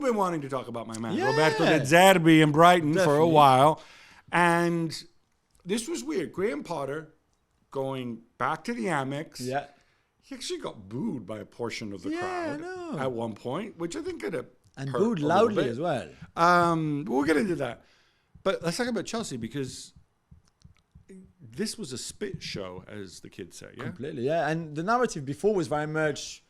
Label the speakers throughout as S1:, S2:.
S1: been wanting to talk about my man,
S2: Yeah.
S1: Roberto De Zerbi in Brighton for a
S2: Definitely.
S1: while. And this was weird. Graham Potter going back to the Amex.
S2: Yeah.
S1: He actually got booed by a portion of the
S2: Yeah, I
S1: crowd
S2: know.
S1: at one point, which I think could have
S2: And
S1: hurt
S2: booed
S1: a little
S2: loudly
S1: bit.
S2: as well.
S1: We'll get into that. But let's talk about Chelsea, because this was a spit show, as the kids say. Yeah.
S2: Completely, yeah. And the narrative before was very much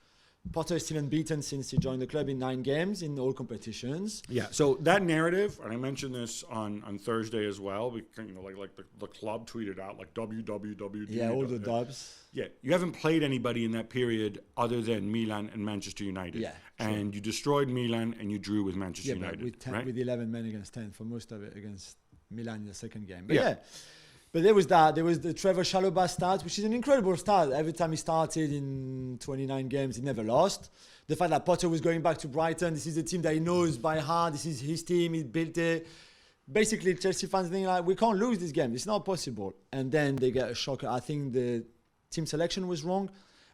S2: Potter is still unbeaten since he joined the club in 9 games in all competitions.
S1: Yeah. So that narrative, and I mentioned this on Thursday as well. Because, like the club tweeted out like www.
S2: Yeah, all the dubs.
S1: Yeah, you haven't played anybody in that period other than Milan and Manchester United.
S2: Yeah,
S1: and you destroyed Milan and you drew with Manchester United.
S2: With 11 men against 10 for most of it against Milan in the second game. But
S1: Yeah.
S2: yeah. But there was that. There was the Trevor Chalobah start, which is an incredible start. Every time he started in 29 games, he never lost. The fact that Potter was going back to Brighton, this is a team that he knows by heart. This is his team. He built it. Basically, Chelsea fans think like, we can't lose this game. It's not possible. And then they get a shocker. I think the team selection was wrong.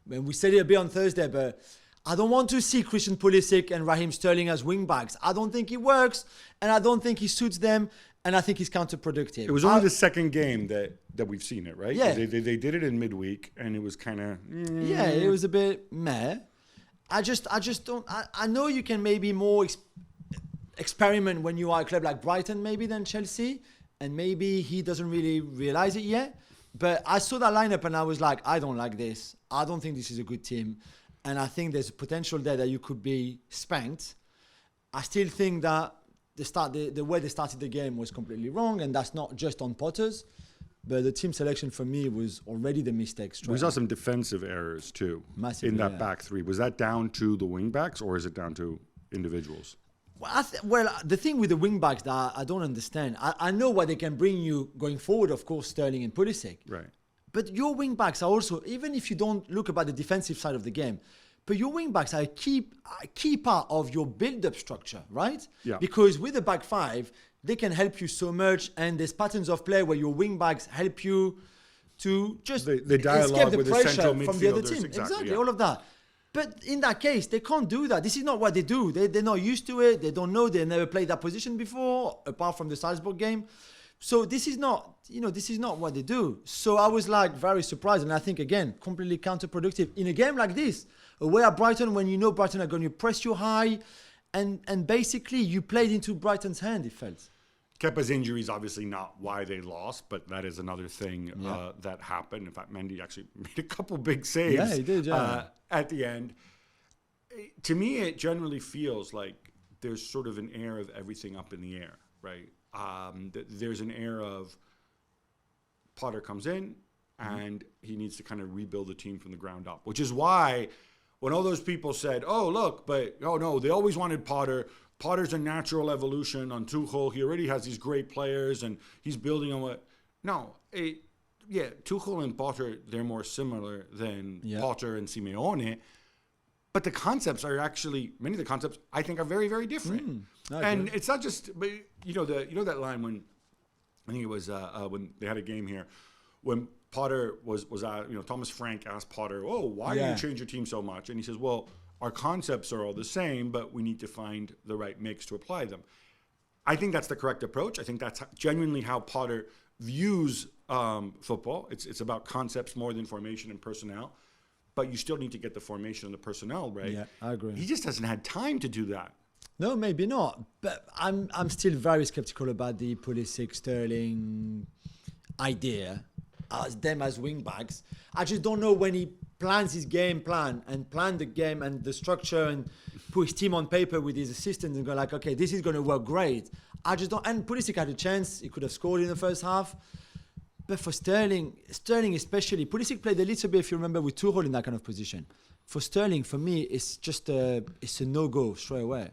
S2: And we said it a bit on Thursday, but I don't want to see Christian Pulisic and Raheem Sterling as wing backs. I don't think it works, and I don't think he suits them. And I think he's counterproductive.
S1: It was only the second game that we've seen it, right?
S2: Yeah.
S1: They did it in midweek, and it was kind of...
S2: Yeah, it was a bit meh. I just don't... I know you can maybe more experiment when you are a club like Brighton maybe than Chelsea, and maybe he doesn't really realize it yet. But I saw that lineup and I was like, I don't like this. I don't think this is a good team. And I think there's a potential there that you could be spanked. I still think that the way they started the game was completely wrong, and that's not just on Potter's, but the team selection for me was already the mistake.
S1: We saw some defensive errors too in that back three. Was that down to the wing backs, or is it down to individuals?
S2: Well, the thing with the wing backs that I don't understand, I know what they can bring you going forward, of course, Sterling and Pulisic.
S1: Right.
S2: But your wing backs are also, even if you don't look about the defensive side of the game, but your wing backs are a key part of your build-up structure, right?
S1: Yeah.
S2: Because with the back five, they can help you so much, and there's patterns of play where your wing backs help you to just
S1: the dialogue
S2: escape the
S1: with the
S2: pressure
S1: central
S2: from the other
S1: midfielders,
S2: team.
S1: exactly, yeah.
S2: All of that. But in that case, they can't do that. This is not what they do. They're not used to it. They don't know. They never played that position before, apart from the Salzburg game. So this is not what they do. So I was like very surprised, and I think again completely counterproductive in a game like this, away at Brighton, when you know Brighton are going to press you high, and basically you played into Brighton's hand. It felt.
S1: Kepa's injury is obviously not why they lost, but that is another thing that happened. In fact, Mendy actually made a couple big saves.
S2: Yeah, he did. Yeah.
S1: At the end, to me, it generally feels like there's sort of an air of everything up in the air, right? There's an air of Potter comes in and he needs to kind of rebuild the team from the ground up, which is why when all those people said, oh, look, but no, they always wanted Potter. Potter's a natural evolution on Tuchel. He already has these great players and he's building on what. No, Tuchel and Potter, they're more similar than Potter and Simeone. But the concepts are actually, many of the concepts I think are very, very different. And it's not just, but that line when, I think it was when they had a game here, when Potter was Thomas Frank asked Potter, why do you change your team so much? And he says, well, our concepts are all the same, but we need to find the right mix to apply them. I think that's the correct approach. I think that's genuinely how Potter views football. It's about concepts more than formation and personnel. But you still need to get the formation and the personnel right.
S2: Yeah, I agree.
S1: He just hasn't had time to do that.
S2: No, maybe not. But I'm still very skeptical about the Pulisic Sterling idea as them as wing backs. I just don't know when he plans his game plan and plan the game and the structure and put his team on paper with his assistants and go like, okay, this is going to work great. I just don't. And Pulisic had a chance. He could have scored in the first half. But for Sterling especially, Pulisic played a little bit, if you remember, with Tuchel in that kind of position. For Sterling, for me, it's a no-go straight away.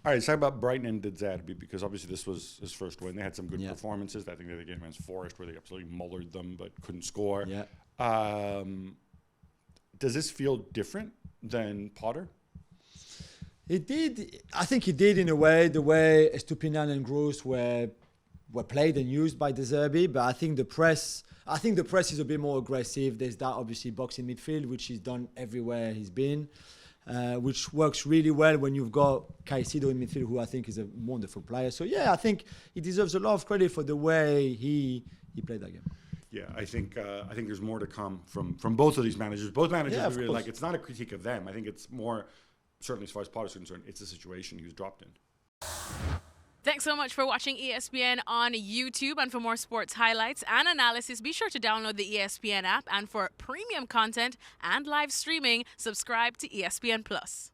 S1: All right, let's talk about Brighton and De Zerbi, because obviously this was his first win. They had some good performances. I think they had a game against Forest where they absolutely mullered them but couldn't score.
S2: Yeah.
S1: Does this feel different than Potter?
S2: It did. I think it did in a way, the way Estupiñán and Gross were played and used by De Zerbi, but I think the press is a bit more aggressive. There's that obviously boxing midfield, which he's done everywhere he's been. which works really well when you've got Caicedo in midfield, who I think is a wonderful player. So yeah, I think he deserves a lot of credit for the way he played that game.
S1: Yeah, I think there's more to come from both of these managers. Both managers are really like, it's not a critique of them. I think it's more, certainly as far as Potter's concerned, it's a situation he was dropped in.
S3: Thanks so much for watching ESPN on YouTube. And for more sports highlights and analysis, be sure to download the ESPN app. And for premium content and live streaming, subscribe to ESPN Plus.